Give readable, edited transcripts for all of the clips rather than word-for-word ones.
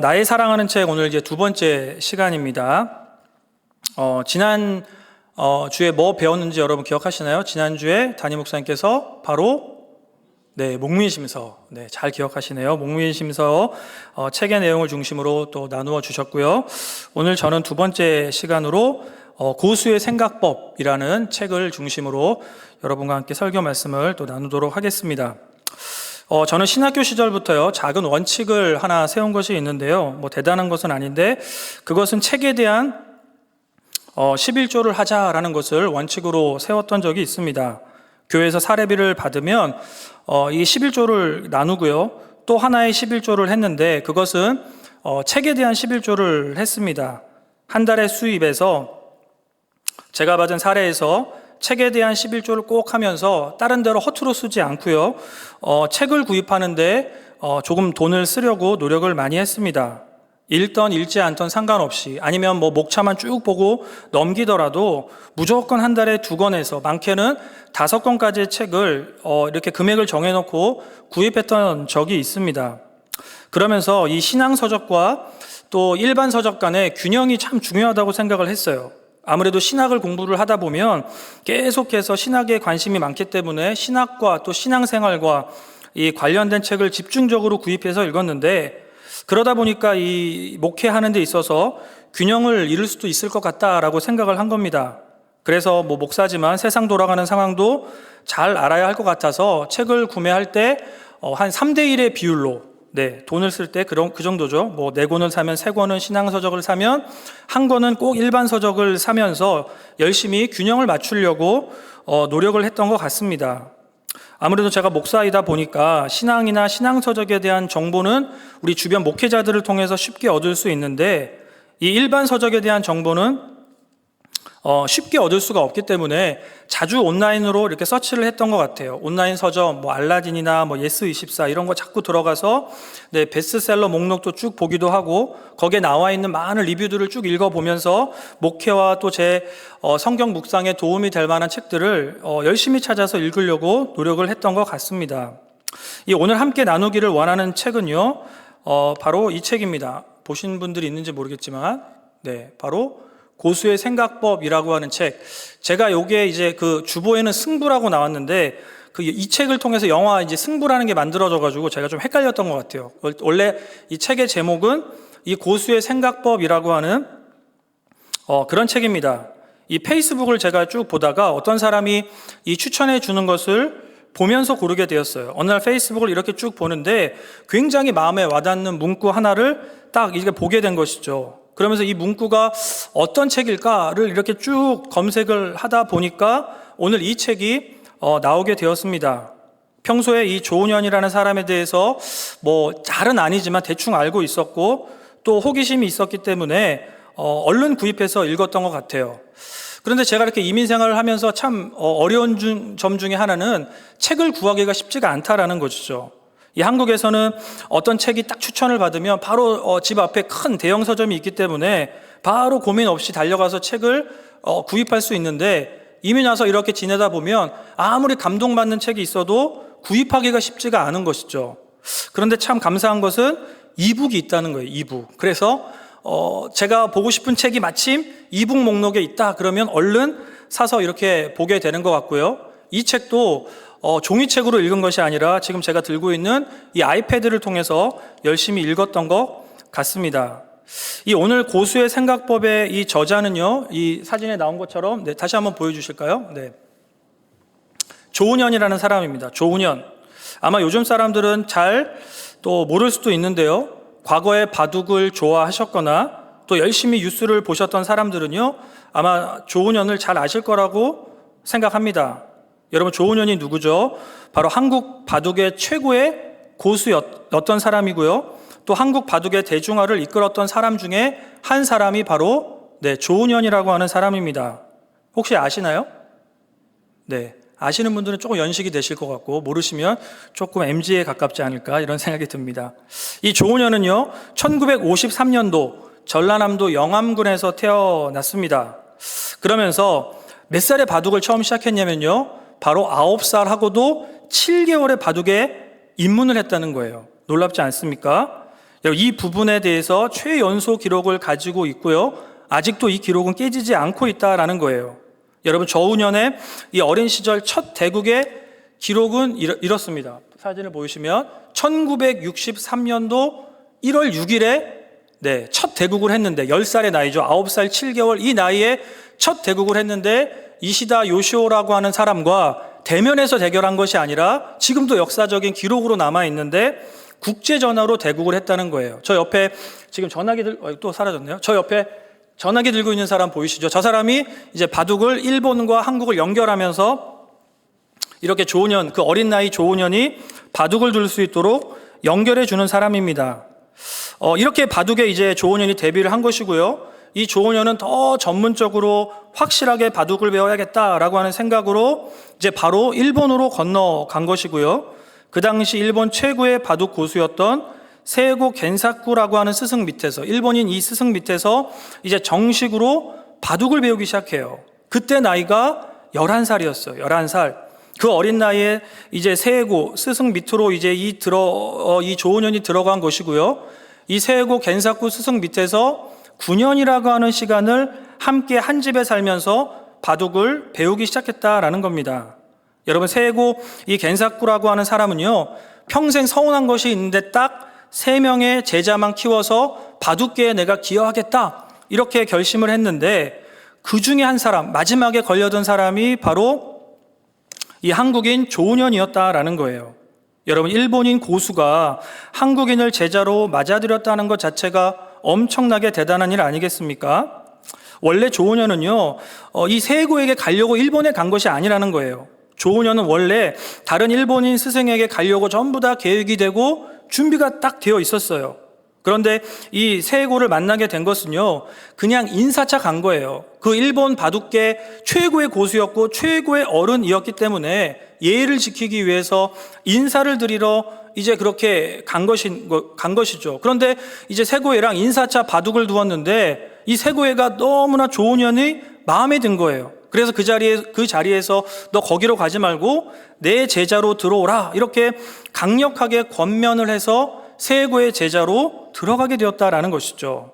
나의 사랑하는 책 오늘 이제 두 번째 시간입니다. 지난 주에 뭐 배웠는지 여러분 기억하시나요? 지난주에 담임 목사님께서 바로 목무인심서, 잘 기억하시네요. 목무인심서 책의 내용을 중심으로 또 나누어 주셨고요. 오늘 저는 두 번째 시간으로 고수의 생각법이라는 책을 중심으로 여러분과 함께 설교 말씀을 또 나누도록 하겠습니다. 저는 신학교 시절부터요, 작은 원칙을 하나 세운 것이 있는데요. 뭐 대단한 것은 아닌데, 그것은 책에 대한 11조를 하자라는 것을 원칙으로 세웠던 적이 있습니다. 교회에서 사례비를 받으면 이 11조를 나누고요, 또 하나의 11조를 했는데, 그것은 책에 대한 11조를 했습니다. 한 달의 수입에서 제가 받은 사례에서 책에 대한 11조를 꼭 하면서 다른 데로 허투루 쓰지 않고요, 책을 구입하는데 조금 돈을 쓰려고 노력을 많이 했습니다. 읽던 읽지 않던 상관없이, 아니면 뭐 목차만 쭉 보고 넘기더라도 무조건 한 달에 2권에서 많게는 5권까지의 책을 이렇게 금액을 정해놓고 구입했던 적이 있습니다. 그러면서 이 신앙서적과 또 일반 서적 간의 균형이 참 중요하다고 생각을 했어요. 아무래도 신학을 공부를 하다 보면 계속해서 신학에 관심이 많기 때문에 신학과 또 신앙생활과 이 관련된 책을 집중적으로 구입해서 읽었는데, 그러다 보니까 이 목회하는 데 있어서 균형을 이룰 수도 있을 것 같다라고 생각을 한 겁니다. 그래서 뭐 목사지만 세상 돌아가는 상황도 잘 알아야 할 것 같아서 책을 구매할 때 한 3대1의 비율로 돈을 쓸 때 그 정도죠. 뭐 4권을 사면 3권은 신앙서적을 사면 1권은 꼭 일반 서적을 사면서 열심히 균형을 맞추려고 노력을 했던 것 같습니다. 아무래도 제가 목사이다 보니까 신앙이나 신앙서적에 대한 정보는 우리 주변 목회자들을 통해서 쉽게 얻을 수 있는데, 이 일반 서적에 대한 정보는 쉽게 얻을 수가 없기 때문에 자주 온라인으로 이렇게 서치를 했던 것 같아요. 온라인 서적, 뭐 알라딘이나 뭐 예스24 이런 거 자꾸 들어가서 베스트셀러 목록도 쭉 보기도 하고, 거기에 나와 있는 많은 리뷰들을 쭉 읽어보면서 목회와 또 제 성경 묵상에 도움이 될 만한 책들을 열심히 찾아서 읽으려고 노력을 했던 것 같습니다. 이 오늘 함께 나누기를 원하는 책은요, 바로 이 책입니다. 보신 분들이 있는지 모르겠지만, 바로 고수의 생각법이라고 하는 책. 제가 요게 이제 그 주보에는 승부라고 나왔는데, 이 책을 통해서 영화 이제 승부라는 게 만들어져가지고 제가 좀 헷갈렸던 것 같아요. 원래 이 책의 제목은 이 고수의 생각법이라고 하는 그런 책입니다. 이 페이스북을 제가 쭉 보다가 어떤 사람이 이 추천해 주는 것을 보면서 고르게 되었어요. 어느 날 페이스북을 이렇게 쭉 보는데 굉장히 마음에 와닿는 문구 하나를 딱 이렇게 보게 된 것이죠. 그러면서 이 문구가 어떤 책일까를 이렇게 쭉 검색을 하다 보니까 오늘 이 책이 나오게 되었습니다. 평소에 이 조은현이라는 사람에 대해서 뭐 잘은 아니지만 대충 알고 있었고, 또 호기심이 있었기 때문에 얼른 구입해서 읽었던 것 같아요. 그런데 제가 이렇게 이민생활을 하면서 참 어려운 점 중에 하나는 책을 구하기가 쉽지가 않다라는 것이죠. 이 한국에서는 어떤 책이 딱 추천을 받으면 바로 집 앞에 큰 대형 서점이 있기 때문에 바로 고민 없이 달려가서 책을 구입할 수 있는데, 이민 와서 이렇게 지내다 보면 아무리 감동받는 책이 있어도 구입하기가 쉽지가 않은 것이죠. 그런데 참 감사한 것은 이북이 있다는 거예요. 이북. 그래서 제가 보고 싶은 책이 마침 이북 목록에 있다 그러면 얼른 사서 이렇게 보게 되는 것 같고요. 이 책도 종이책으로 읽은 것이 아니라 지금 제가 들고 있는 이 아이패드를 통해서 열심히 읽었던 것 같습니다. 이 오늘 고수의 생각법의 이 저자는요, 이 사진에 나온 것처럼, 다시 한번 보여주실까요? 조은현이라는 사람입니다. 조은현. 아마 요즘 사람들은 잘 또 모를 수도 있는데요, 과거에 바둑을 좋아하셨거나 또 열심히 뉴스를 보셨던 사람들은요, 아마 조은현을 잘 아실 거라고 생각합니다. 여러분, 조은현이 누구죠? 바로 한국 바둑의 최고의 고수였던 사람이고요, 또 한국 바둑의 대중화를 이끌었던 사람 중에 한 사람이 바로 조은현이라고 하는 사람입니다. 혹시 아시나요? 아시는 분들은 조금 연식이 되실 것 같고, 모르시면 조금 MZ에 가깝지 않을까 이런 생각이 듭니다. 이 조은현은요, 1953년도 전라남도 영암군에서 태어났습니다. 그러면서 몇 살에 바둑을 처음 시작했냐면요, 바로 9살하고도 7개월의 바둑에 입문을 했다는 거예요. 놀랍지 않습니까? 이 부분에 대해서 최연소 기록을 가지고 있고요. 아직도 이 기록은 깨지지 않고 있다라는 거예요. 여러분, 저우년의 이 어린 시절 첫 대국의 기록은 이렇습니다. 사진을 보시면 1963년도 1월 6일에 첫 대국을 했는데 10살의 나이죠. 9살 7개월 이 나이에 첫 대국을 했는데 이시다 요시오라고 하는 사람과 대면에서 대결한 것이 아니라 지금도 역사적인 기록으로 남아있는데 국제전화로 대국을 했다는 거예요. 저 옆에 지금 또 사라졌네요. 저 옆에 전화기 들고 있는 사람 보이시죠? 저 사람이 이제 바둑을 일본과 한국을 연결하면서 이렇게 조은현, 그 어린 나이 조은현이 바둑을 둘 수 있도록 연결해 주는 사람입니다. 이렇게 바둑에 이제 조은현이 데뷔를 한 것이고요. 이 조은현은 더 전문적으로 확실하게 바둑을 배워야겠다라고 하는 생각으로 이제 바로 일본으로 건너간 것이고요. 그 당시 일본 최고의 바둑 고수였던 세고 겐사쿠라고 하는 스승 밑에서, 일본인 이 스승 밑에서 이제 정식으로 바둑을 배우기 시작해요. 그때 나이가 11살이었어요. 11살. 그 어린 나이에 이제 세고 스승 밑으로 이제 이 조은현이 들어간 것이고요. 이 세고 겐사쿠 스승 밑에서 9년이라고 하는 시간을 함께 한 집에 살면서 바둑을 배우기 시작했다라는 겁니다. 여러분, 세고 이 겐사쿠라고 하는 사람은요, 평생 서운한 것이 있는데 딱 3명의 제자만 키워서 바둑계에 내가 기여하겠다 이렇게 결심을 했는데, 그 중에 한 사람, 마지막에 걸려든 사람이 바로 이 한국인 조은현이었다라는 거예요. 여러분, 일본인 고수가 한국인을 제자로 맞아들였다는 것 자체가 엄청나게 대단한 일 아니겠습니까? 원래 조은현은요, 이 세고에게 가려고 일본에 간 것이 아니라는 거예요. 조은현은 원래 다른 일본인 스승에게 가려고 전부 다 계획이 되고 준비가 딱 되어 있었어요. 그런데 이 세고를 만나게 된 것은요, 그냥 인사차 간 거예요. 그 일본 바둑계 최고의 고수였고 최고의 어른이었기 때문에 예의를 지키기 위해서 인사를 드리러 이제 그렇게 간 것이죠. 그런데 이제 세고애랑 인사차 바둑을 두었는데 이 세고애가 너무나 조은현이 마음에 든 거예요. 그래서 그 자리에서 너 거기로 가지 말고 내 제자로 들어오라 이렇게 강력하게 권면을 해서 세고의 제자로 들어가게 되었다라는 것이죠.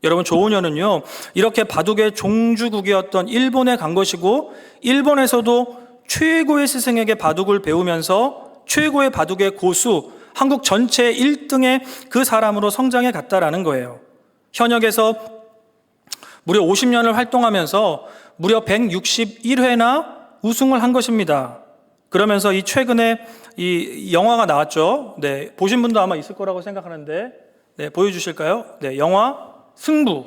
여러분, 조은현은요, 이렇게 바둑의 종주국이었던 일본에 간 것이고, 일본에서도 최고의 스승에게 바둑을 배우면서 최고의 바둑의 고수, 한국 전체 1등의 그 사람으로 성장해 갔다라는 거예요. 현역에서 무려 50년을 활동하면서 무려 161회나 우승을 한 것입니다. 그러면서 이 최근에 이 영화가 나왔죠. 네, 보신 분도 아마 있을 거라고 생각하는데, 네, 보여주실까요? 네, 영화 승부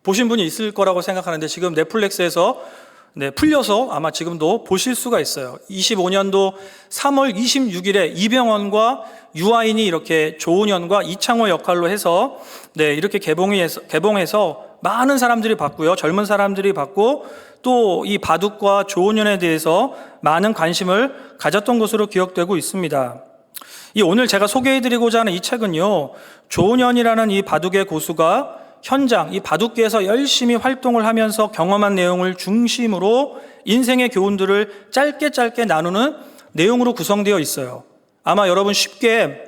보신 분이 있을 거라고 생각하는데 지금 넷플릭스에서 풀려서 아마 지금도 보실 수가 있어요. 25년도 3월 26일에 이병헌과 유아인이 이렇게 조은현과 이창호 역할로 해서 이렇게 개봉해서 많은 사람들이 봤고요. 젊은 사람들이 봤고 또 이 바둑과 조은현에 대해서 많은 관심을 가졌던 것으로 기억되고 있습니다. 오늘 제가 소개해드리고자 하는 이 책은요, 조은현이라는 이 바둑의 고수가 현장, 이 바둑계에서 열심히 활동을 하면서 경험한 내용을 중심으로 인생의 교훈들을 짧게 나누는 내용으로 구성되어 있어요. 아마 여러분 쉽게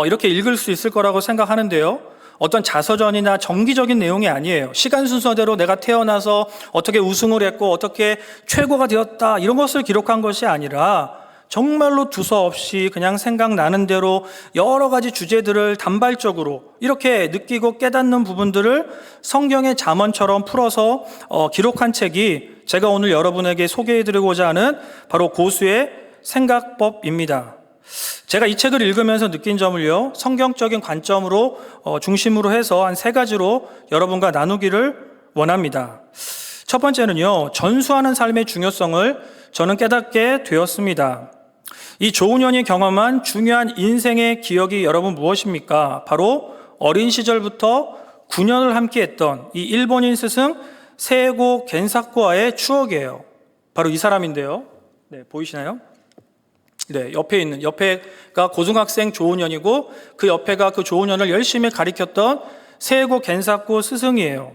이렇게 읽을 수 있을 거라고 생각하는데요. 어떤 자서전이나 정기적인 내용이 아니에요. 시간 순서대로 내가 태어나서 어떻게 우승을 했고 어떻게 최고가 되었다 이런 것을 기록한 것이 아니라 정말로 두서없이 그냥 생각나는 대로 여러 가지 주제들을 단발적으로 이렇게 느끼고 깨닫는 부분들을 성경의 잠언처럼 풀어서 기록한 책이 제가 오늘 여러분에게 소개해드리고자 하는 바로 고수의 생각법입니다. 제가 이 책을 읽으면서 느낀 점을요, 성경적인 관점으로 중심으로 해서 한 3가지로 여러분과 나누기를 원합니다. 첫 번째는요, 전수하는 삶의 중요성을 저는 깨닫게 되었습니다. 이 조은현이 경험한 중요한 인생의 기억이 여러분 무엇입니까? 바로 어린 시절부터 9년을 함께했던 이 일본인 스승 세고 겐사쿠와의 추억이에요. 바로 이 사람인데요. 네, 보이시나요? 네, 옆에가 고등학생 조은현이고 그 옆에가 그 조은현을 열심히 가리켰던 세고 겐사쿠 스승이에요.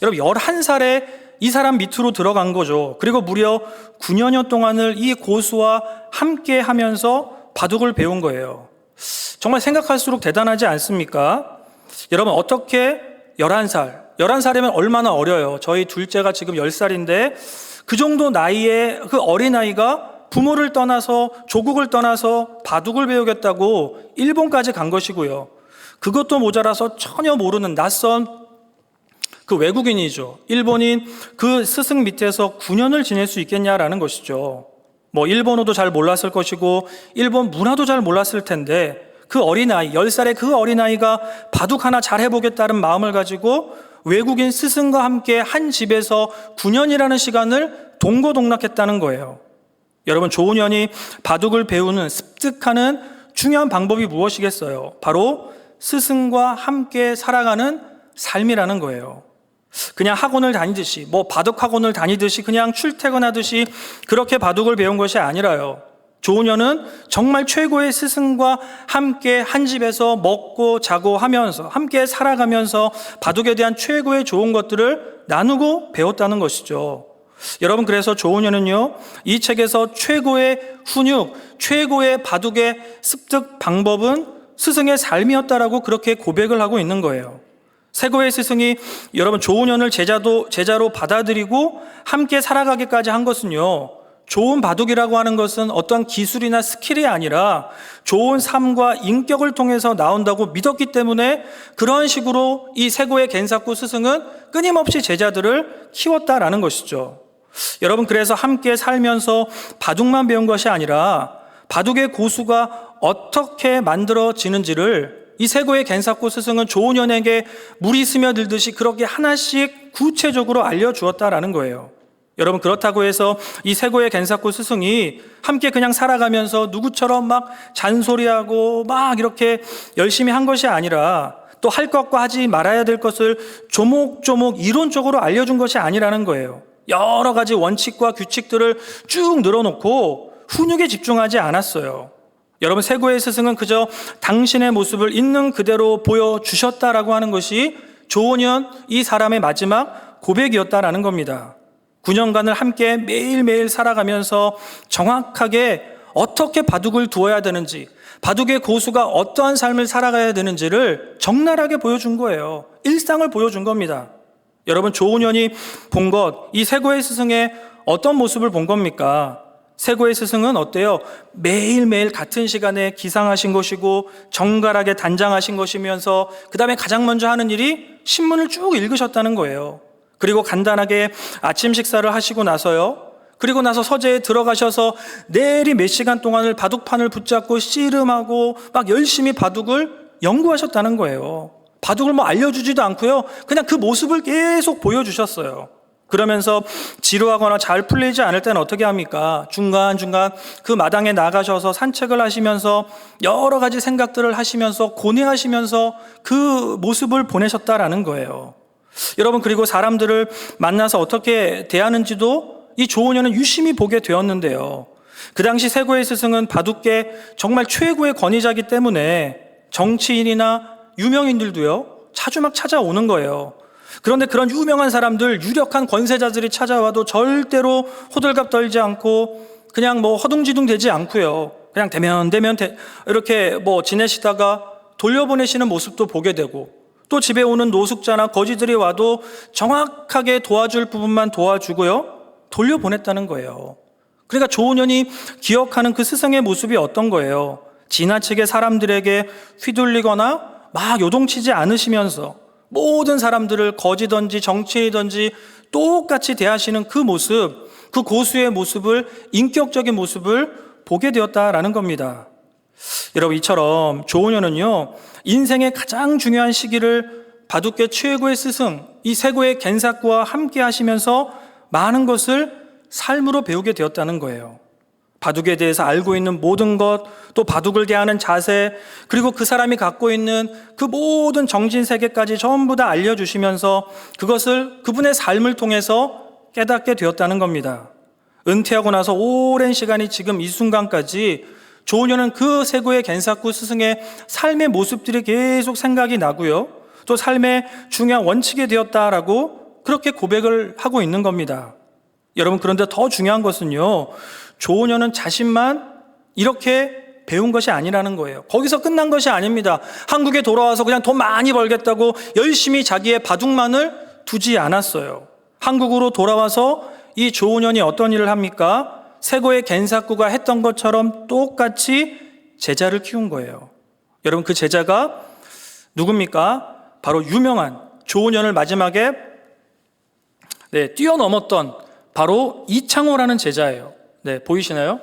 여러분, 11살에 이 사람 밑으로 들어간 거죠. 그리고 무려 9년여 동안을 이 고수와 함께 하면서 바둑을 배운 거예요. 정말 생각할수록 대단하지 않습니까? 여러분, 어떻게 11살이면 얼마나 어려요. 저희 둘째가 지금 10살인데 그 정도 나이에 그 어린아이가 부모를 떠나서 조국을 떠나서 바둑을 배우겠다고 일본까지 간 것이고요. 그것도 모자라서 전혀 모르는 낯선 그 외국인이죠. 일본인 그 스승 밑에서 9년을 지낼 수 있겠냐라는 것이죠. 일본어도 잘 몰랐을 것이고 일본 문화도 잘 몰랐을 텐데 그 어린아이, 10살의 그 어린아이가 바둑 하나 잘 해보겠다는 마음을 가지고 외국인 스승과 함께 한 집에서 9년이라는 시간을 동고동락했다는 거예요. 여러분, 조은현이 바둑을 배우는, 습득하는 중요한 방법이 무엇이겠어요? 바로 스승과 함께 살아가는 삶이라는 거예요. 그냥 학원을 다니듯이, 바둑 학원을 다니듯이 그냥 출퇴근하듯이 그렇게 바둑을 배운 것이 아니라요. 조은현은 정말 최고의 스승과 함께 한 집에서 먹고 자고 하면서 함께 살아가면서 바둑에 대한 최고의 좋은 것들을 나누고 배웠다는 것이죠. 여러분, 그래서 조은현은요, 이 책에서 최고의 훈육, 최고의 바둑의 습득 방법은 스승의 삶이었다라고 그렇게 고백을 하고 있는 거예요. 최고의 스승이 여러분 조은현을 제자로 받아들이고 함께 살아가기까지 한 것은요, 좋은 바둑이라고 하는 것은 어떠한 기술이나 스킬이 아니라 좋은 삶과 인격을 통해서 나온다고 믿었기 때문에 그런 식으로 이 세고의 겐사쿠 스승은 끊임없이 제자들을 키웠다라는 것이죠. 여러분, 그래서 함께 살면서 바둑만 배운 것이 아니라 바둑의 고수가 어떻게 만들어지는지를 이 세고의 겐사쿠 스승은 조은현에게 물이 스며들듯이 그렇게 하나씩 구체적으로 알려주었다라는 거예요. 여러분, 그렇다고 해서 이 세고의 겐사쿠 스승이 함께 그냥 살아가면서 누구처럼 막 잔소리하고 막 이렇게 열심히 한 것이 아니라 또 할 것과 하지 말아야 될 것을 조목조목 이론적으로 알려준 것이 아니라는 거예요. 여러 가지 원칙과 규칙들을 쭉 늘어놓고 훈육에 집중하지 않았어요. 여러분, 세고의 스승은 그저 당신의 모습을 있는 그대로 보여주셨다라고 하는 것이 조은현 이 사람의 마지막 고백이었다라는 겁니다. 9년간을 함께 매일매일 살아가면서 정확하게 어떻게 바둑을 두어야 되는지, 바둑의 고수가 어떠한 삶을 살아가야 되는지를 적나라하게 보여준 거예요. 일상을 보여준 겁니다. 여러분, 조은현이 본 것, 이 세고의 스승의 어떤 모습을 본 겁니까? 세고의 스승은 어때요? 매일매일 같은 시간에 기상하신 것이고 정갈하게 단장하신 것이면서 그 다음에 가장 먼저 하는 일이 신문을 쭉 읽으셨다는 거예요. 그리고 간단하게 아침 식사를 하시고 나서요, 그리고 나서 서재에 들어가셔서 내일이 몇 시간 동안을 바둑판을 붙잡고 씨름하고 막 열심히 바둑을 연구하셨다는 거예요. 바둑을 알려주지도 않고요, 그냥 그 모습을 계속 보여주셨어요. 그러면서 지루하거나 잘 풀리지 않을 때는 어떻게 합니까? 중간중간 그 마당에 나가셔서 산책을 하시면서 여러 가지 생각들을 하시면서 고뇌하시면서 그 모습을 보내셨다라는 거예요. 여러분, 그리고 사람들을 만나서 어떻게 대하는지도 이 조은현은 유심히 보게 되었는데요. 그 당시 세고의 스승은 바둑계 정말 최고의 권위자이기 때문에 정치인이나 유명인들도요, 자주 막 찾아오는 거예요. 그런데 그런 유명한 사람들, 유력한 권세자들이 찾아와도 절대로 호들갑 떨지 않고 그냥 허둥지둥 되지 않고요, 그냥 대면 이렇게 지내시다가 돌려보내시는 모습도 보게 되고, 또 집에 오는 노숙자나 거지들이 와도 정확하게 도와줄 부분만 도와주고요, 돌려보냈다는 거예요. 그러니까 조은현이 기억하는 그 스승의 모습이 어떤 거예요? 지나치게 사람들에게 휘둘리거나 막 요동치지 않으시면서 모든 사람들을 거지든지 정치인이든지 똑같이 대하시는 그 모습, 그 고수의 모습을, 인격적인 모습을 보게 되었다라는 겁니다. 여러분, 이처럼 조은현은요, 인생의 가장 중요한 시기를 바둑계 최고의 스승, 이 세고의 겐사쿠와 함께 하시면서 많은 것을 삶으로 배우게 되었다는 거예요. 바둑에 대해서 알고 있는 모든 것, 또 바둑을 대하는 자세, 그리고 그 사람이 갖고 있는 그 모든 정신세계까지 전부 다 알려주시면서 그것을 그분의 삶을 통해서 깨닫게 되었다는 겁니다. 은퇴하고 나서 오랜 시간이 지금 이 순간까지 조은현은 그 세고의 겐사쿠 스승의 삶의 모습들이 계속 생각이 나고요, 또 삶의 중요한 원칙이 되었다라고 그렇게 고백을 하고 있는 겁니다. 여러분, 그런데 더 중요한 것은요, 조은현은 자신만 이렇게 배운 것이 아니라는 거예요. 거기서 끝난 것이 아닙니다. 한국에 돌아와서 그냥 돈 많이 벌겠다고 열심히 자기의 바둑만을 두지 않았어요. 한국으로 돌아와서 이 조은현이 어떤 일을 합니까? 세고의 겐사쿠가 했던 것처럼 똑같이 제자를 키운 거예요. 여러분, 그 제자가 누굽니까? 바로 유명한 조은현을 마지막에 뛰어넘었던 바로 이창호라는 제자예요. 보이시나요?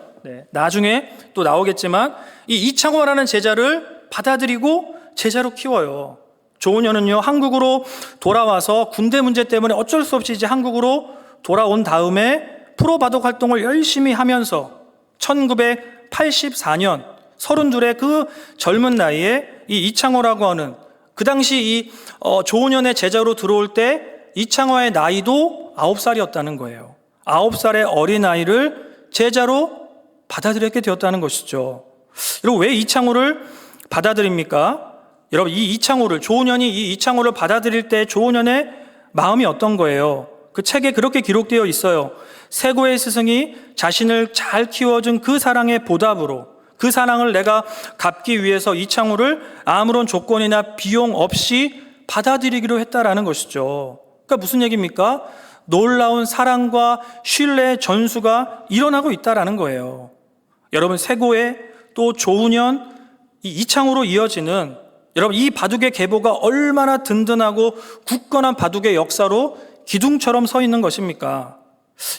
나중에 또 나오겠지만 이 이창호라는 제자를 받아들이고 제자로 키워요. 조은현은요, 한국으로 돌아와서 군대 문제 때문에 어쩔 수 없이 이제 한국으로 돌아온 다음에 프로 바둑 활동을 열심히 하면서 1984년 32의 그 젊은 나이에 이 이창호라고 하는, 그 당시 이 조은현의 제자로 들어올 때 이창호의 나이도 9살이었다는 거예요. 9살의 어린아이를 제자로 받아들였게 되었다는 것이죠. 여러분, 왜 이창호를 받아들입니까? 여러분, 이 이창호를, 조은현이 이 이창호를 받아들일 때 조은현의 마음이 어떤 거예요? 그 책에 그렇게 기록되어 있어요. 세고의 스승이 자신을 잘 키워준 그 사랑의 보답으로, 그 사랑을 내가 갚기 위해서 이창호를 아무런 조건이나 비용 없이 받아들이기로 했다라는 것이죠. 그러니까 무슨 얘기입니까? 놀라운 사랑과 신뢰의 전수가 일어나고 있다라는 거예요. 여러분, 세고의 또 조은현, 이 이창호로 이어지는, 여러분, 이 바둑의 계보가 얼마나 든든하고 굳건한 바둑의 역사로 기둥처럼 서 있는 것입니까?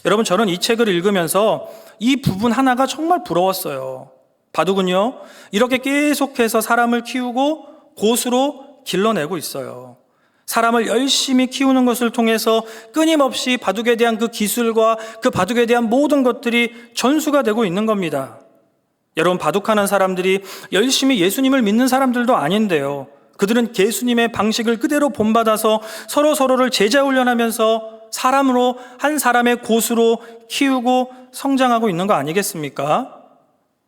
여러분, 저는 이 책을 읽으면서 이 부분 하나가 정말 부러웠어요. 바둑은요, 이렇게 계속해서 사람을 키우고 고수로 길러내고 있어요. 사람을 열심히 키우는 것을 통해서 끊임없이 바둑에 대한 그 기술과 그 바둑에 대한 모든 것들이 전수가 되고 있는 겁니다. 여러분, 바둑하는 사람들이 열심히 예수님을 믿는 사람들도 아닌데요, 그들은 예수님의 방식을 그대로 본받아서 서로를 제자 훈련하면서 사람으로, 한 사람의 고수로 키우고 성장하고 있는 거 아니겠습니까?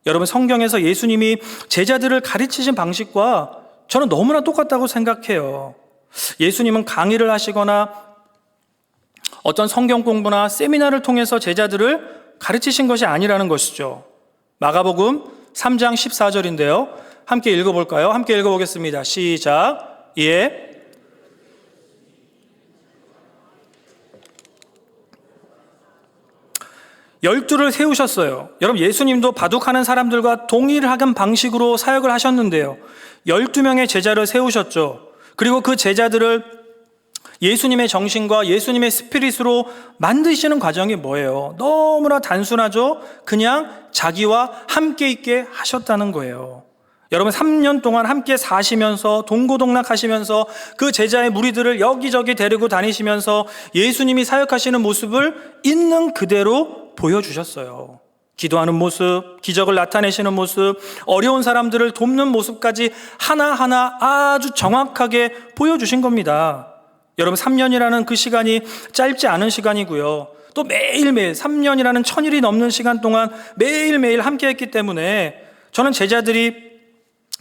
여러분, 성경에서 예수님이 제자들을 가르치신 방식과 저는 너무나 똑같다고 생각해요. 예수님은 강의를 하시거나 어떤 성경 공부나 세미나를 통해서 제자들을 가르치신 것이 아니라는 것이죠. 마가복음 3장 14절인데요. 함께 읽어볼까요? 함께 읽어보겠습니다. 시작. 예. 열두를 세우셨어요. 여러분, 예수님도 바둑하는 사람들과 동일한 방식으로 사역을 하셨는데요, 12명의 제자를 세우셨죠. 그리고 그 제자들을 예수님의 정신과 예수님의 스피릿으로 만드시는 과정이 뭐예요? 너무나 단순하죠. 그냥 자기와 함께 있게 하셨다는 거예요. 여러분, 3년 동안 함께 사시면서 동고동락하시면서 그 제자의 무리들을 여기저기 데리고 다니시면서 예수님이 사역하시는 모습을 있는 그대로 보여주셨어요. 기도하는 모습, 기적을 나타내시는 모습, 어려운 사람들을 돕는 모습까지 하나하나 아주 정확하게 보여주신 겁니다. 여러분, 3년이라는 그 시간이 짧지 않은 시간이고요, 또 매일매일 3년이라는 1000일이 넘는 시간 동안 매일매일 함께했기 때문에 저는 제자들이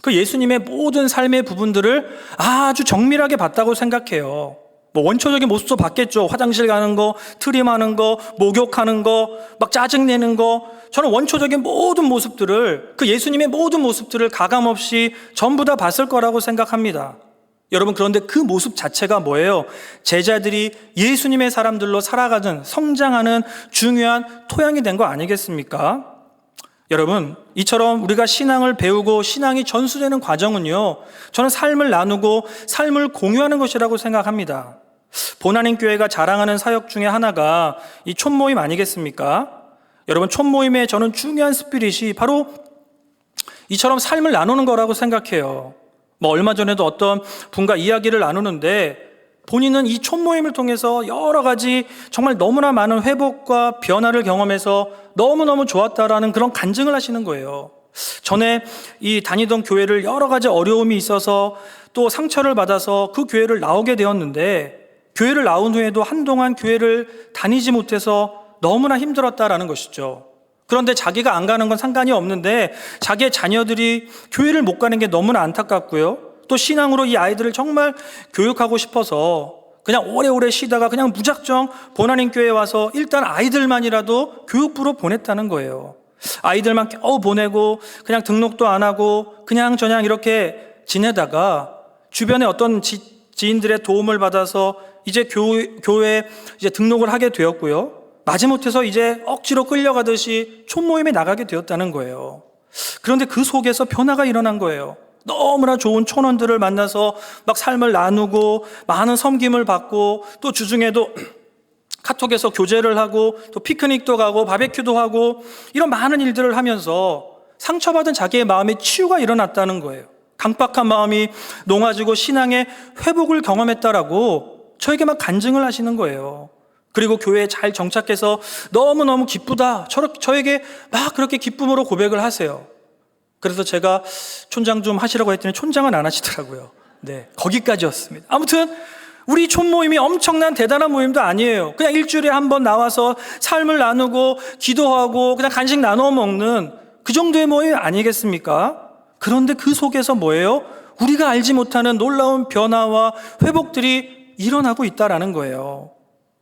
그 예수님의 모든 삶의 부분들을 아주 정밀하게 봤다고 생각해요. 원초적인 모습도 봤겠죠. 화장실 가는 거, 트림하는 거, 목욕하는 거, 막 짜증내는 거. 저는 원초적인 모든 모습들을, 그 예수님의 모든 모습들을 가감없이 전부 다 봤을 거라고 생각합니다. 여러분, 그런데 그 모습 자체가 뭐예요? 제자들이 예수님의 사람들로 살아가는, 성장하는 중요한 토양이 된 거 아니겠습니까? 여러분, 이처럼 우리가 신앙을 배우고 신앙이 전수되는 과정은요, 저는 삶을 나누고 삶을 공유하는 것이라고 생각합니다. 보나님 교회가 자랑하는 사역 중에 하나가 이 촌모임 아니겠습니까? 여러분, 촌모임의 저는 중요한 스피릿이 바로 이처럼 삶을 나누는 거라고 생각해요. 얼마 전에도 어떤 분과 이야기를 나누는데 본인은 이 촌모임을 통해서 여러 가지 정말 너무나 많은 회복과 변화를 경험해서 너무너무 좋았다라는 그런 간증을 하시는 거예요. 전에 이 다니던 교회를 여러 가지 어려움이 있어서 또 상처를 받아서 그 교회를 나오게 되었는데, 교회를 나온 후에도 한동안 교회를 다니지 못해서 너무나 힘들었다라는 것이죠. 그런데 자기가 안 가는 건 상관이 없는데 자기의 자녀들이 교회를 못 가는 게 너무나 안타깝고요, 또 신앙으로 이 아이들을 정말 교육하고 싶어서 그냥 오래오래 쉬다가 그냥 무작정 보나님 교회에 와서 일단 아이들만이라도 교육부로 보냈다는 거예요. 아이들만 겨우 보내고 그냥 등록도 안 하고 그냥 저냥 이렇게 지내다가 주변에 어떤 지인들의 도움을 받아서 이제 교회에 이제 등록을 하게 되었고요. 마지못해서 이제 억지로 끌려가듯이 촌모임에 나가게 되었다는 거예요. 그런데 그 속에서 변화가 일어난 거예요. 너무나 좋은 촌원들을 만나서 막 삶을 나누고 많은 섬김을 받고 또 주중에도 카톡에서 교제를 하고 또 피크닉도 가고 바베큐도 하고 이런 많은 일들을 하면서 상처받은 자기의 마음에 치유가 일어났다는 거예요. 강박한 마음이 녹아지고 신앙의 회복을 경험했다라고 저에게 막 간증을 하시는 거예요. 그리고 교회에 잘 정착해서 너무너무 기쁘다. 저에게 막 그렇게 기쁨으로 고백을 하세요. 그래서 제가 촌장 좀 하시라고 했더니 촌장은 안 하시더라고요. 네, 거기까지였습니다. 아무튼 우리 촌모임이 엄청난 대단한 모임도 아니에요. 그냥 일주일에 한 번 나와서 삶을 나누고 기도하고 그냥 간식 나눠 먹는 그 정도의 모임 아니겠습니까? 그런데 그 속에서 뭐예요? 우리가 알지 못하는 놀라운 변화와 회복들이 일어나고 있다라는 거예요.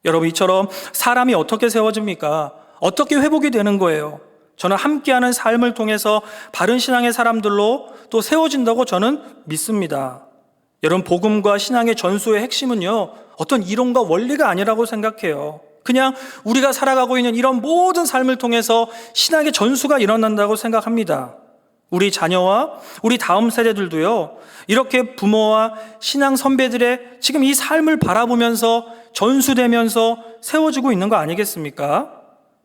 여러분, 이처럼 사람이 어떻게 세워집니까? 어떻게 회복이 되는 거예요? 저는 함께하는 삶을 통해서 바른 신앙의 사람들로 또 세워진다고 저는 믿습니다. 여러분, 복음과 신앙의 전수의 핵심은요, 어떤 이론과 원리가 아니라고 생각해요. 그냥 우리가 살아가고 있는 이런 모든 삶을 통해서 신앙의 전수가 일어난다고 생각합니다. 우리 자녀와 우리 다음 세대들도요, 이렇게 부모와 신앙 선배들의 지금 이 삶을 바라보면서 전수되면서 세워지고 있는 거 아니겠습니까?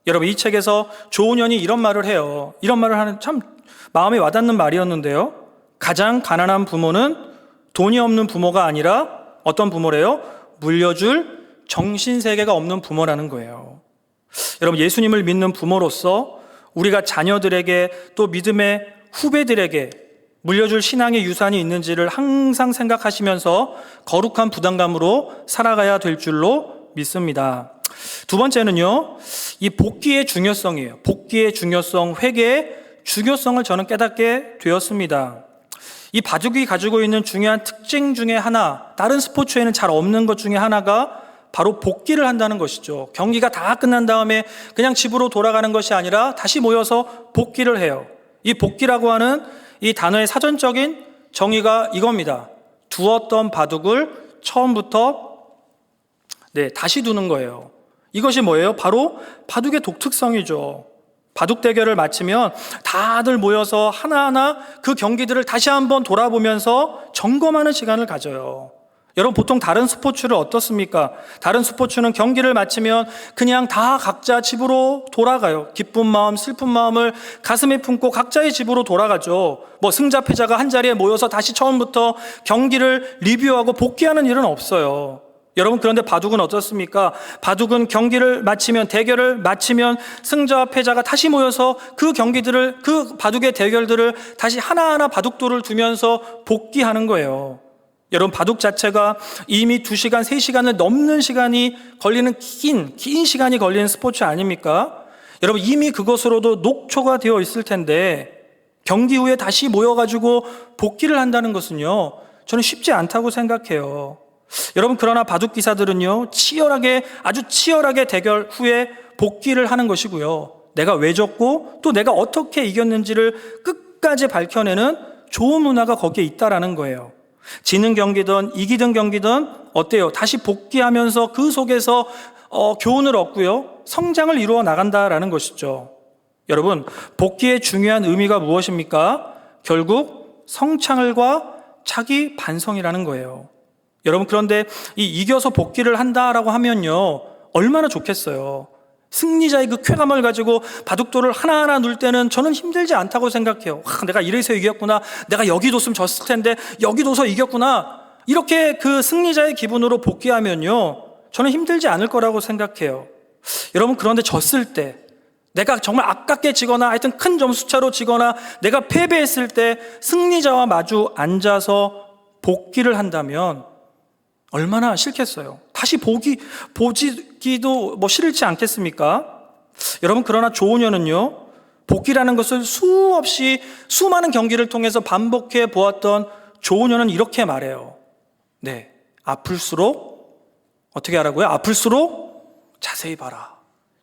여러분, 이 책에서 조은현이 이런 말을 해요. 이런 말을 하는 참 마음에 와닿는 말이었는데요. 가장 가난한 부모는 돈이 없는 부모가 아니라 어떤 부모래요? 물려줄 정신세계가 없는 부모라는 거예요. 여러분, 예수님을 믿는 부모로서 우리가 자녀들에게 또 믿음의 후배들에게 물려줄 신앙의 유산이 있는지를 항상 생각하시면서 거룩한 부담감으로 살아가야 될 줄로 믿습니다. 두 번째는요, 이 복귀의 중요성이에요. 복귀의 중요성, 회개의 중요성을 저는 깨닫게 되었습니다. 이 바둑이 가지고 있는 중요한 특징 중에 하나, 다른 스포츠에는 잘 없는 것 중에 하나가 바로 복귀를 한다는 것이죠. 경기가 다 끝난 다음에 그냥 집으로 돌아가는 것이 아니라 다시 모여서 복귀를 해요. 이 복귀라고 하는 이 단어의 사전적인 정의가 이겁니다. 두었던 바둑을 처음부터 다시 두는 거예요. 이것이 뭐예요? 바로 바둑의 독특성이죠. 바둑 대결을 마치면 다들 모여서 하나하나 그 경기들을 다시 한번 돌아보면서 점검하는 시간을 가져요. 여러분, 보통 다른 스포츠를 어떻습니까? 다른 스포츠는 경기를 마치면 그냥 다 각자 집으로 돌아가요. 기쁜 마음, 슬픈 마음을 가슴에 품고 각자의 집으로 돌아가죠. 승자 패자가 한 자리에 모여서 다시 처음부터 경기를 리뷰하고 복귀하는 일은 없어요. 여러분, 그런데 바둑은 어떻습니까? 바둑은 경기를 마치면, 대결을 마치면 승자와 패자가 다시 모여서 그 경기들을, 그 바둑의 대결들을 다시 하나하나 바둑돌을 두면서 복귀하는 거예요. 여러분, 바둑 자체가 이미 2시간, 3시간을 넘는 시간이 걸리는 긴 시간이 걸리는 스포츠 아닙니까? 여러분, 이미 그것으로도 녹초가 되어 있을 텐데 경기 후에 다시 모여가지고 복귀를 한다는 것은요, 저는 쉽지 않다고 생각해요. 여러분, 그러나 바둑 기사들은요, 아주 치열하게 대결 후에 복귀를 하는 것이고요, 내가 왜 졌고 또 내가 어떻게 이겼는지를 끝까지 밝혀내는 좋은 문화가 거기에 있다라는 거예요. 지는 경기든 이기든 경기든 어때요? 다시 복귀하면서 그 속에서 교훈을 얻고요, 성장을 이루어 나간다라는 것이죠. 여러분, 복귀의 중요한 의미가 무엇입니까? 결국 성창을과 자기 반성이라는 거예요. 여러분, 그런데 이 이겨서 복귀를 한다라고 하면요, 얼마나 좋겠어요. 승리자의 그 쾌감을 가지고 바둑돌을 하나하나 눌 때는 저는 힘들지 않다고 생각해요. 내가 이래서 이겼구나. 내가 여기 뒀으면 졌을 텐데 여기 둬서 이겼구나. 이렇게 그 승리자의 기분으로 복귀하면요, 저는 힘들지 않을 거라고 생각해요. 여러분, 그런데 졌을 때, 내가 정말 아깝게 지거나 하여튼 큰 점수차로 지거나 내가 패배했을 때 승리자와 마주 앉아서 복귀를 한다면 얼마나 싫겠어요. 다시 보기도 싫지 않겠습니까? 여러분, 그러나 조은현은요, 복귀라는 것을 수많은 경기를 통해서 반복해 보았던 조은현은 이렇게 말해요. 아플수록 어떻게 하라고요? 아플수록 자세히 봐라.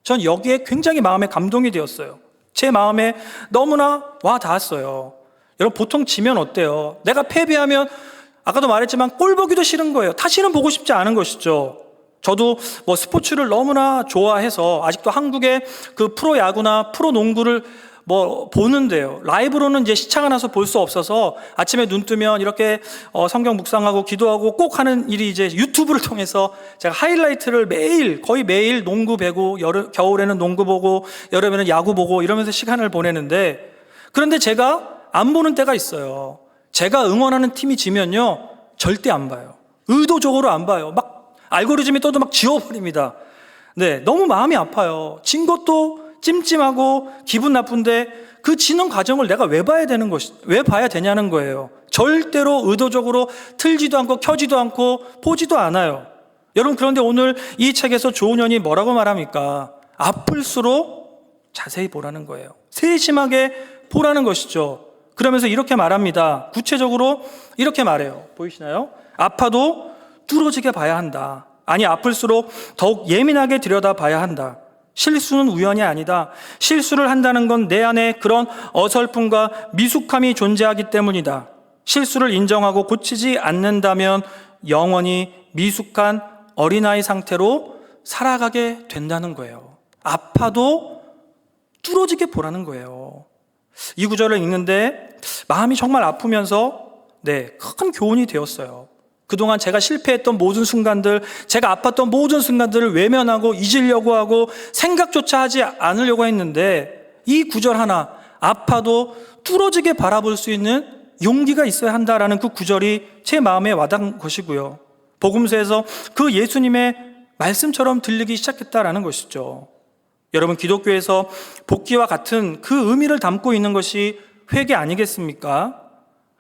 전 여기에 굉장히 마음에 감동이 되었어요. 제 마음에 너무나 와 닿았어요. 여러분, 보통 지면 어때요? 내가 패배하면 아까도 말했지만 꼴 보기도 싫은 거예요. 다시는 보고 싶지 않은 것이죠. 저도 스포츠를 너무나 좋아해서 아직도 한국의 그 프로야구나 프로농구를 보는데요. 라이브로는 이제 시차가 나서 볼 수 없어서 아침에 눈 뜨면 이렇게 성경 묵상하고 기도하고 꼭 하는 일이 이제 유튜브를 통해서 제가 하이라이트를 거의 매일 농구 배고, 겨울에는 농구 보고, 여름에는 야구 보고 이러면서 시간을 보내는데, 그런데 제가 안 보는 때가 있어요. 제가 응원하는 팀이 지면요, 절대 안 봐요. 의도적으로 안 봐요. 막 알고리즘이 떠도 막 지워버립니다. 네, 너무 마음이 아파요. 진 것도 찜찜하고 기분 나쁜데 그 지는 과정을 내가 왜 봐야 되냐는 거예요. 절대로 의도적으로 틀지도 않고 켜지도 않고 보지도 않아요. 여러분, 그런데 오늘 이 책에서 조은현이 뭐라고 말합니까? 아플수록 자세히 보라는 거예요. 세심하게 보라는 것이죠. 그러면서 이렇게 말합니다. 구체적으로 이렇게 말해요. 보이시나요? 아파도 뚫어지게 봐야 한다. 아니, 아플수록 더욱 예민하게 들여다봐야 한다. 실수는 우연이 아니다. 실수를 한다는 건 내 안에 그런 어설픔과 미숙함이 존재하기 때문이다. 실수를 인정하고 고치지 않는다면 영원히 미숙한 어린아이 상태로 살아가게 된다는 거예요. 아파도 뚫어지게 보라는 거예요. 이 구절을 읽는데 마음이 정말 아프면서 큰 교훈이 되었어요. 그동안 제가 실패했던 모든 순간들, 제가 아팠던 모든 순간들을 외면하고 잊으려고 하고 생각조차 하지 않으려고 했는데, 이 구절 하나, 아파도 뚫어지게 바라볼 수 있는 용기가 있어야 한다라는 그 구절이 제 마음에 와닿은 것이고요. 복음서에서 그 예수님의 말씀처럼 들리기 시작했다라는 것이죠. 여러분, 기독교에서 복귀와 같은 그 의미를 담고 있는 것이 회개 아니겠습니까?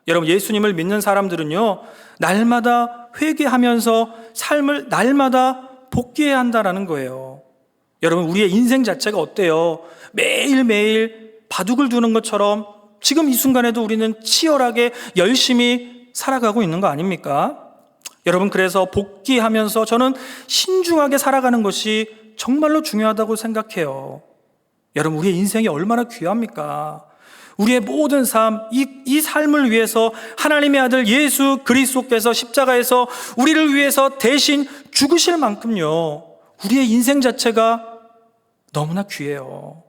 여러분, 예수님을 믿는 사람들은요, 날마다 회개하면서 삶을 날마다 복귀해야 한다라는 거예요. 여러분, 우리의 인생 자체가 어때요? 매일매일 바둑을 두는 것처럼 지금 이 순간에도 우리는 치열하게 열심히 살아가고 있는 거 아닙니까? 여러분, 그래서 복귀하면서 저는 신중하게 살아가는 것이 정말로 중요하다고 생각해요. 여러분, 우리의 인생이 얼마나 귀합니까? 우리의 모든 삶, 이 삶을 위해서 하나님의 아들 예수 그리스도께서 십자가에서 우리를 위해서 대신 죽으실 만큼요, 우리의 인생 자체가 너무나 귀해요.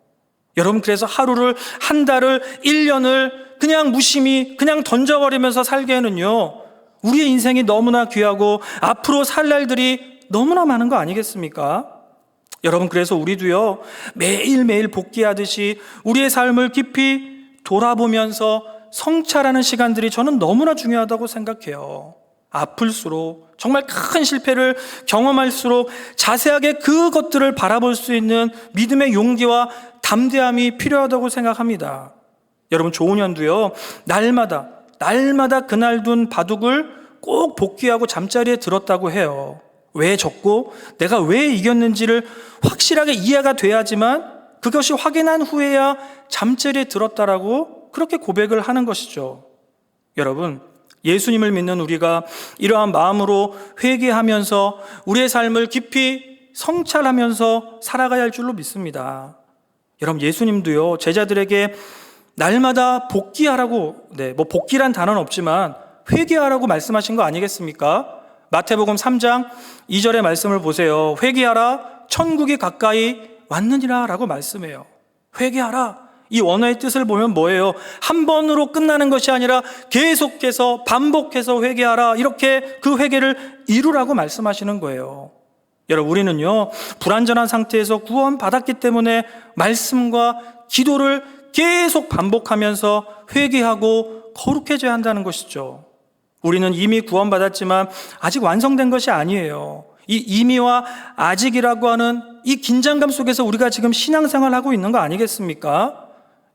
여러분, 그래서 하루를, 한 달을, 1년을 그냥 무심히 그냥 던져버리면서 살기에는요, 우리의 인생이 너무나 귀하고 앞으로 살 날들이 너무나 많은 거 아니겠습니까? 여러분, 그래서 우리도요, 매일매일 복귀하듯이 우리의 삶을 깊이 돌아보면서 성찰하는 시간들이 저는 너무나 중요하다고 생각해요. 아플수록, 정말 큰 실패를 경험할수록 자세하게 그것들을 바라볼 수 있는 믿음의 용기와 담대함이 필요하다고 생각합니다. 여러분, 조은현도요, 날마다 그날 둔 바둑을 꼭 복귀하고 잠자리에 들었다고 해요. 왜 졌고 내가 왜 이겼는지를 확실하게 이해가 돼야지만 그것이 확인한 후에야 잠자리에 들었다라고 그렇게 고백을 하는 것이죠. 여러분, 예수님을 믿는 우리가 이러한 마음으로 회개하면서 우리의 삶을 깊이 성찰하면서 살아가야 할 줄로 믿습니다. 여러분, 예수님도요, 제자들에게 날마다 복귀하라고, 복귀란 단어는 없지만 회개하라고 말씀하신 거 아니겠습니까? 마태복음 3장 2절의 말씀을 보세요. 회개하라, 천국이 가까이 왔느니라 라고 말씀해요. 회개하라. 이 원어의 뜻을 보면 뭐예요? 한 번으로 끝나는 것이 아니라 계속해서 반복해서 회개하라, 이렇게 그 회개를 이루라고 말씀하시는 거예요. 여러분, 우리는요, 불완전한 상태에서 구원받았기 때문에 말씀과 기도를 계속 반복하면서 회개하고 거룩해져야 한다는 것이죠. 우리는 이미 구원받았지만 아직 완성된 것이 아니에요. 이 이미와 아직이라고 하는 이 긴장감 속에서 우리가 지금 신앙생활하고 있는 거 아니겠습니까?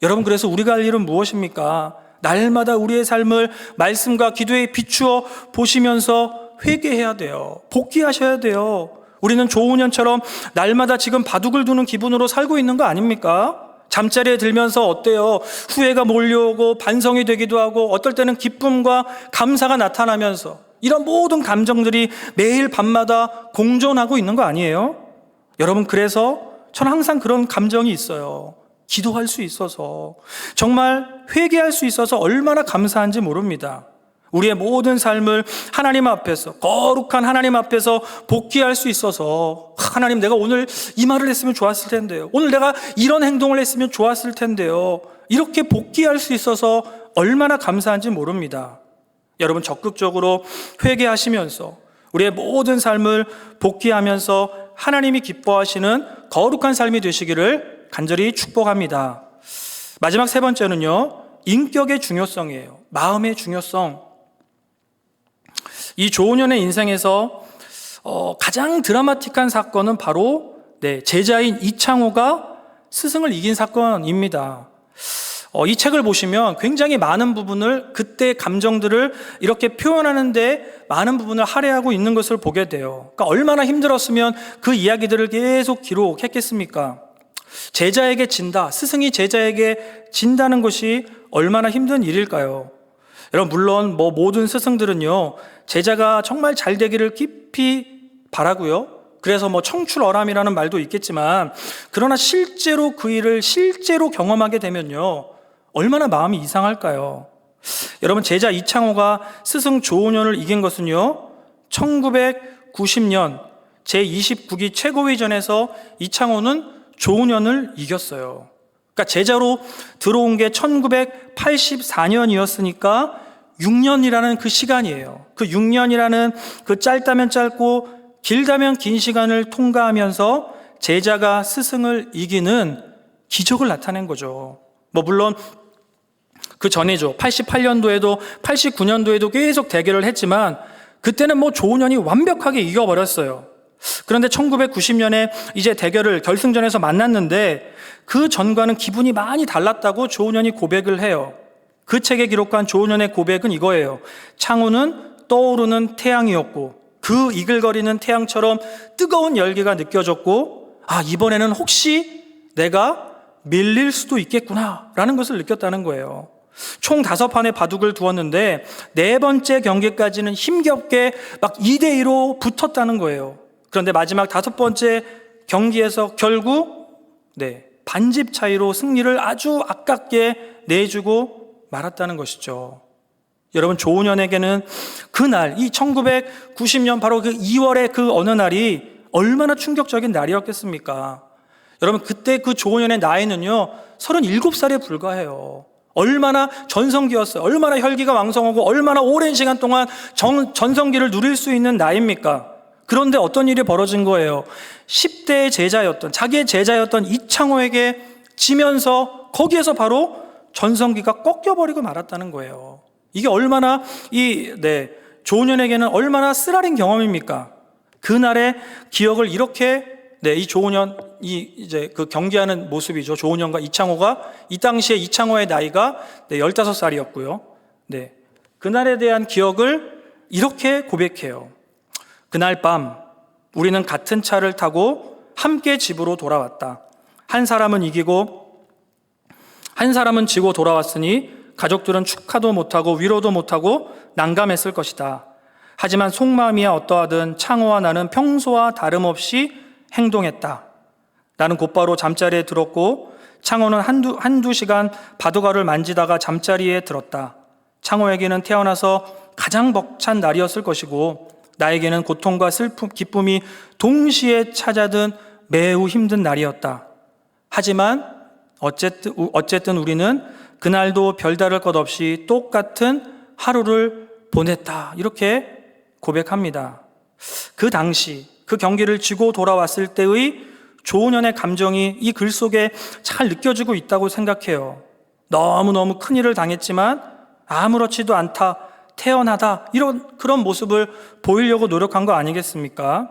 여러분, 그래서 우리가 할 일은 무엇입니까? 날마다 우리의 삶을 말씀과 기도에 비추어 보시면서 회개해야 돼요. 복귀하셔야 돼요. 우리는 조은현처럼 날마다 지금 바둑을 두는 기분으로 살고 있는 거 아닙니까? 잠자리에 들면서 어때요? 후회가 몰려오고 반성이 되기도 하고 어떨 때는 기쁨과 감사가 나타나면서 이런 모든 감정들이 매일 밤마다 공존하고 있는 거 아니에요? 여러분, 그래서 저는 항상 그런 감정이 있어요. 기도할 수 있어서, 정말 회개할 수 있어서 얼마나 감사한지 모릅니다. 우리의 모든 삶을 하나님 앞에서, 거룩한 하나님 앞에서 복귀할 수 있어서, 하나님, 내가 오늘 이 말을 했으면 좋았을 텐데요, 오늘 내가 이런 행동을 했으면 좋았을 텐데요, 이렇게 복귀할 수 있어서 얼마나 감사한지 모릅니다. 여러분, 적극적으로 회개하시면서 우리의 모든 삶을 복귀하면서 하나님이 기뻐하시는 거룩한 삶이 되시기를 간절히 축복합니다. 마지막 세 번째는요, 인격의 중요성이에요. 마음의 중요성. 이 조은현의 인생에서 가장 드라마틱한 사건은 바로 제자인 이창호가 스승을 이긴 사건입니다. 이 책을 보시면 굉장히 많은 부분을, 그때 감정들을 이렇게 표현하는데 많은 부분을 할애하고 있는 것을 보게 돼요. 그러니까 얼마나 힘들었으면 그 이야기들을 계속 기록했겠습니까? 제자에게 진다, 스승이 제자에게 진다는 것이 얼마나 힘든 일일까요? 여러분, 물론 모든 스승들은요, 제자가 정말 잘 되기를 깊이 바라고요. 그래서 청출어람이라는 말도 있겠지만, 그러나 실제로 그 일을 실제로 경험하게 되면요, 얼마나 마음이 이상할까요? 여러분, 제자 이창호가 스승 조은현을 이긴 것은요, 1990년 제29기 최고위전에서 이창호는 조은현을 이겼어요. 그러니까 제자로 들어온 게 1984년이었으니까 6년이라는 그 시간이에요. 그 6년이라는 그 짧다면 짧고 길다면 긴 시간을 통과하면서 제자가 스승을 이기는 기적을 나타낸 거죠. 물론 그 전이죠. 88년도에도 89년도에도 계속 대결을 했지만 그때는 조은현이 완벽하게 이겨버렸어요. 그런데 1990년에 이제 대결을 결승전에서 만났는데 그 전과는 기분이 많이 달랐다고 조은현이 고백을 해요. 그 책에 기록한 조은현의 고백은 이거예요. 창호는 떠오르는 태양이었고 그 이글거리는 태양처럼 뜨거운 열기가 느껴졌고, 이번에는 혹시 내가 밀릴 수도 있겠구나 라는 것을 느꼈다는 거예요. 총 5판의 바둑을 두었는데 4번째 경기까지는 힘겹게 2대2로 붙었다는 거예요. 그런데 마지막 5번째 경기에서 결국 반집 차이로 승리를 아주 아깝게 내주고 말았다는 것이죠. 여러분, 조은현에게는 그날, 이 1990년 바로 그 2월의 그 어느 날이 얼마나 충격적인 날이었겠습니까? 여러분, 그때 그 조은현의 나이는요 37살에 불과해요. 얼마나 전성기였어요. 얼마나 혈기가 왕성하고 얼마나 오랜 시간 동안 전성기를 누릴 수 있는 나이입니까? 그런데 어떤 일이 벌어진 거예요. 10대의 제자였던, 자기의 제자였던 이창호에게 지면서 거기에서 바로 전성기가 꺾여버리고 말았다는 거예요. 이게 얼마나 조은현에게는 얼마나 쓰라린 경험입니까? 그날의 기억을 이렇게 이 조은현, 이제 그 경기하는 모습이죠. 조은현과 이창호가, 이 당시에 이창호의 나이가 15살이었고요. 그날에 대한 기억을 이렇게 고백해요. 그날 밤 우리는 같은 차를 타고 함께 집으로 돌아왔다. 한 사람은 이기고 한 사람은 지고 돌아왔으니 가족들은 축하도 못하고 위로도 못하고 난감했을 것이다. 하지만 속마음이야 어떠하든 창호와 나는 평소와 다름없이 행동했다. 나는 곧바로 잠자리에 들었고 창호는 한두 시간 바둑알을 만지다가 잠자리에 들었다. 창호에게는 태어나서 가장 벅찬 날이었을 것이고 나에게는 고통과 슬픔, 기쁨이 동시에 찾아든 매우 힘든 날이었다. 하지만 어쨌든 우리는 그날도 별다를 것 없이 똑같은 하루를 보냈다. 이렇게 고백합니다. 그 당시 그 경기를 지고 돌아왔을 때의 조은현의 감정이 이 글 속에 잘 느껴지고 있다고 생각해요. 너무너무 큰일을 당했지만 아무렇지도 않다, 태연하다, 그런 모습을 보이려고 노력한 거 아니겠습니까?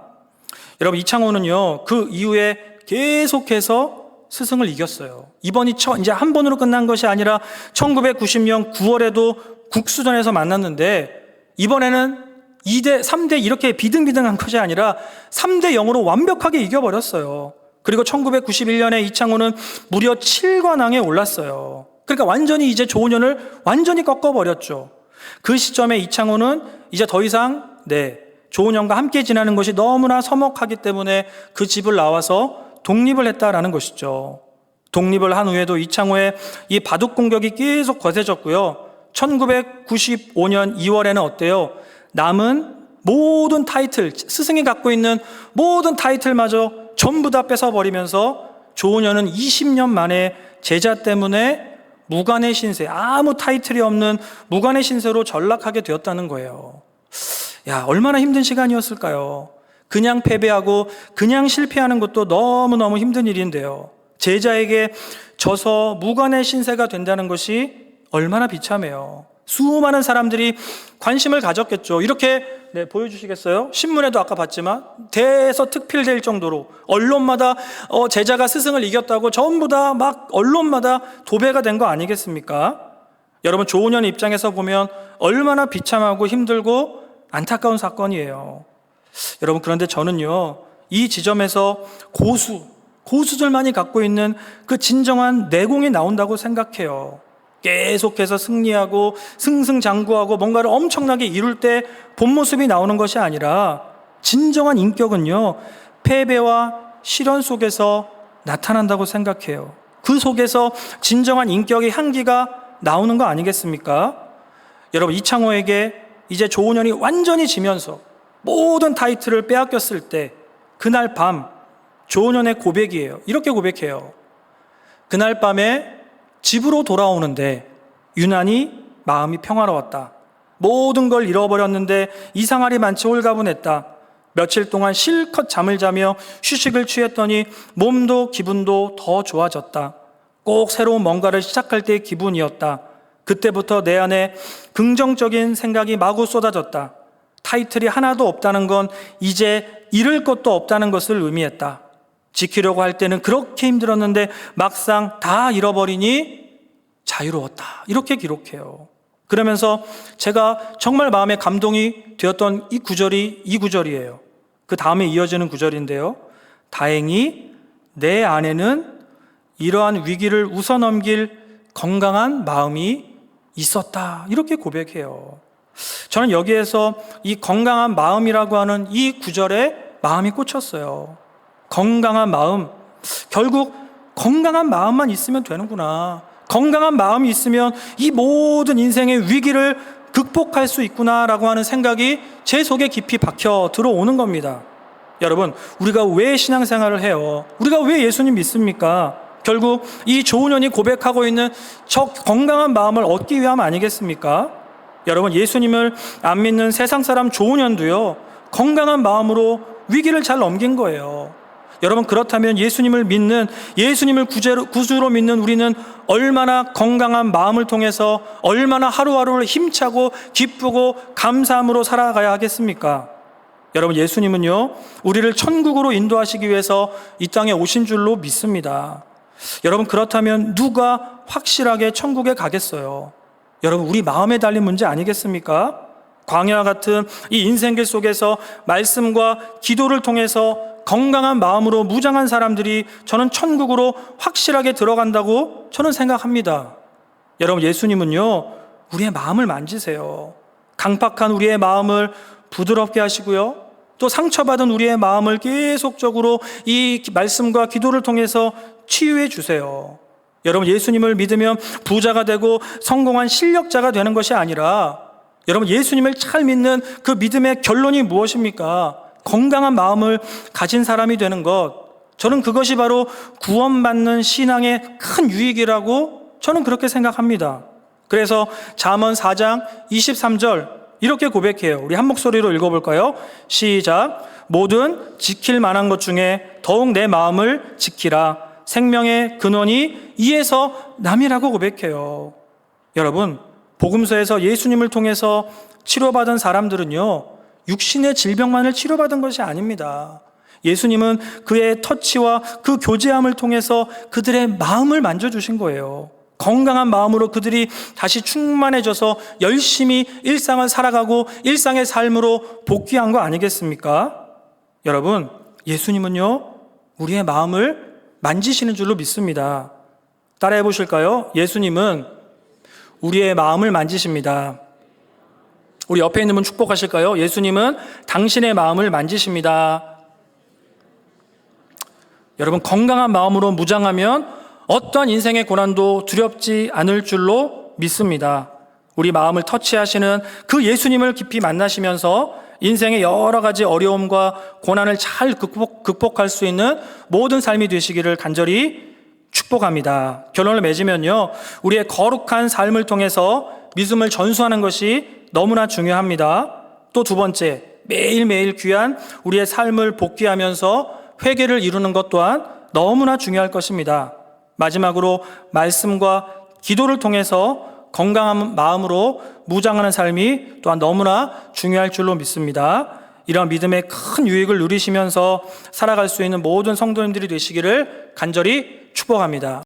여러분, 이창호는요 그 이후에 계속해서 스승을 이겼어요. 이번이 이제 한 번으로 끝난 것이 아니라 1990년 9월에도 국수전에서 만났는데 이번에는 3대 이렇게 비등비등한 것이 아니라 3대 0으로 완벽하게 이겨버렸어요. 그리고 1991년에 이창호는 무려 7관왕에 올랐어요. 그러니까 완전히 이제 조은현을 완전히 꺾어버렸죠. 그 시점에 이창호는 이제 더 이상 조은현과 함께 지내는 것이 너무나 서먹하기 때문에 그 집을 나와서 독립을 했다라는 것이죠. 독립을 한 후에도 이창호의 이 바둑 공격이 계속 거세졌고요. 1995년 2월에는 어때요? 남은 모든 타이틀, 스승이 갖고 있는 모든 타이틀마저 전부 다 뺏어버리면서 조은현은 20년 만에 제자 때문에 무관의 신세, 아무 타이틀이 없는 무관의 신세로 전락하게 되었다는 거예요. 야, 얼마나 힘든 시간이었을까요? 그냥 패배하고 그냥 실패하는 것도 너무너무 힘든 일인데요. 제자에게 져서 무관의 신세가 된다는 것이 얼마나 비참해요. 수많은 사람들이 관심을 가졌겠죠. 이렇게 보여주시겠어요? 신문에도 아까 봤지만 대서특필될 정도로 언론마다 제자가 스승을 이겼다고 전부 다 막 언론마다 도배가 된 거 아니겠습니까? 여러분, 조은현 입장에서 보면 얼마나 비참하고 힘들고 안타까운 사건이에요. 여러분, 그런데 저는요, 이 지점에서 고수들만이 갖고 있는 그 진정한 내공이 나온다고 생각해요. 계속해서 승리하고 승승장구하고 뭔가를 엄청나게 이룰 때 본 모습이 나오는 것이 아니라 진정한 인격은요, 패배와 시련 속에서 나타난다고 생각해요. 그 속에서 진정한 인격의 향기가 나오는 거 아니겠습니까? 여러분, 이창호에게 이제 조은현이 완전히 지면서 모든 타이틀을 빼앗겼을 때 그날 밤 조은현의 고백이에요. 이렇게 고백해요. 그날 밤에 집으로 돌아오는데 유난히 마음이 평화로웠다. 모든 걸 잃어버렸는데 이상하리 많지 홀가분했다. 며칠 동안 실컷 잠을 자며 휴식을 취했더니 몸도 기분도 더 좋아졌다. 꼭 새로운 뭔가를 시작할 때의 기분이었다. 그때부터 내 안에 긍정적인 생각이 마구 쏟아졌다. 타이틀이 하나도 없다는 건 이제 잃을 것도 없다는 것을 의미했다. 지키려고 할 때는 그렇게 힘들었는데 막상 다 잃어버리니 자유로웠다. 이렇게 기록해요. 그러면서 제가 정말 마음에 감동이 되었던 이 구절이에요. 그 다음에 이어지는 구절인데요. 다행히 내 안에는 이러한 위기를 웃어넘길 건강한 마음이 있었다. 이렇게 고백해요. 저는 여기에서 이 건강한 마음이라고 하는 이 구절에 마음이 꽂혔어요. 건강한 마음, 결국 건강한 마음만 있으면 되는구나. 건강한 마음이 있으면 이 모든 인생의 위기를 극복할 수 있구나라고 하는 생각이 제 속에 깊이 박혀 들어오는 겁니다. 여러분, 우리가 왜 신앙생활을 해요? 우리가 왜 예수님 믿습니까? 결국 이 조은현이 고백하고 있는 저 건강한 마음을 얻기 위함 아니겠습니까? 여러분, 예수님을 안 믿는 세상 사람 조은현도요, 건강한 마음으로 위기를 잘 넘긴 거예요. 여러분, 그렇다면 예수님을 구주로 믿는 우리는 얼마나 건강한 마음을 통해서 얼마나 하루하루를 힘차고 기쁘고 감사함으로 살아가야 하겠습니까? 여러분, 예수님은요, 우리를 천국으로 인도하시기 위해서 이 땅에 오신 줄로 믿습니다. 여러분, 그렇다면 누가 확실하게 천국에 가겠어요? 여러분, 우리 마음에 달린 문제 아니겠습니까? 광야와 같은 이 인생길 속에서 말씀과 기도를 통해서 건강한 마음으로 무장한 사람들이 저는 천국으로 확실하게 들어간다고 저는 생각합니다. 여러분, 예수님은요, 우리의 마음을 만지세요. 강팍한 우리의 마음을 부드럽게 하시고요, 또 상처받은 우리의 마음을 계속적으로 이 말씀과 기도를 통해서 치유해 주세요. 여러분, 예수님을 믿으면 부자가 되고 성공한 실력자가 되는 것이 아니라, 여러분, 예수님을 잘 믿는 그 믿음의 결론이 무엇입니까? 건강한 마음을 가진 사람이 되는 것. 저는 그것이 바로 구원받는 신앙의 큰 유익이라고 저는 그렇게 생각합니다. 그래서 잠언 4장 23절 이렇게 고백해요. 우리 한 목소리로 읽어볼까요? 시작. 모든 지킬 만한 것 중에 더욱 내 마음을 지키라. 생명의 근원이 이에서 남이라고 고백해요. 여러분, 복음서에서 예수님을 통해서 치료받은 사람들은요, 육신의 질병만을 치료받은 것이 아닙니다. 예수님은 그의 터치와 그 교제함을 통해서 그들의 마음을 만져주신 거예요. 건강한 마음으로 그들이 다시 충만해져서 열심히 일상을 살아가고 일상의 삶으로 복귀한 거 아니겠습니까? 여러분, 예수님은요, 우리의 마음을 만지시는 줄로 믿습니다. 따라해 보실까요? 예수님은 우리의 마음을 만지십니다. 우리 옆에 있는 분 축복하실까요? 예수님은 당신의 마음을 만지십니다. 여러분, 건강한 마음으로 무장하면 어떠한 인생의 고난도 두렵지 않을 줄로 믿습니다. 우리 마음을 터치하시는 그 예수님을 깊이 만나시면서 인생의 여러 가지 어려움과 고난을 잘 극복할 수 있는 모든 삶이 되시기를 간절히 축복합니다. 결론을 맺으면요, 우리의 거룩한 삶을 통해서 믿음을 전수하는 것이 너무나 중요합니다. 또 두 번째, 매일매일 귀한 우리의 삶을 복귀하면서 회개를 이루는 것 또한 너무나 중요할 것입니다. 마지막으로 말씀과 기도를 통해서 건강한 마음으로 무장하는 삶이 또한 너무나 중요할 줄로 믿습니다. 이런 믿음의 큰 유익을 누리시면서 살아갈 수 있는 모든 성도님들이 되시기를 간절히 축복합니다.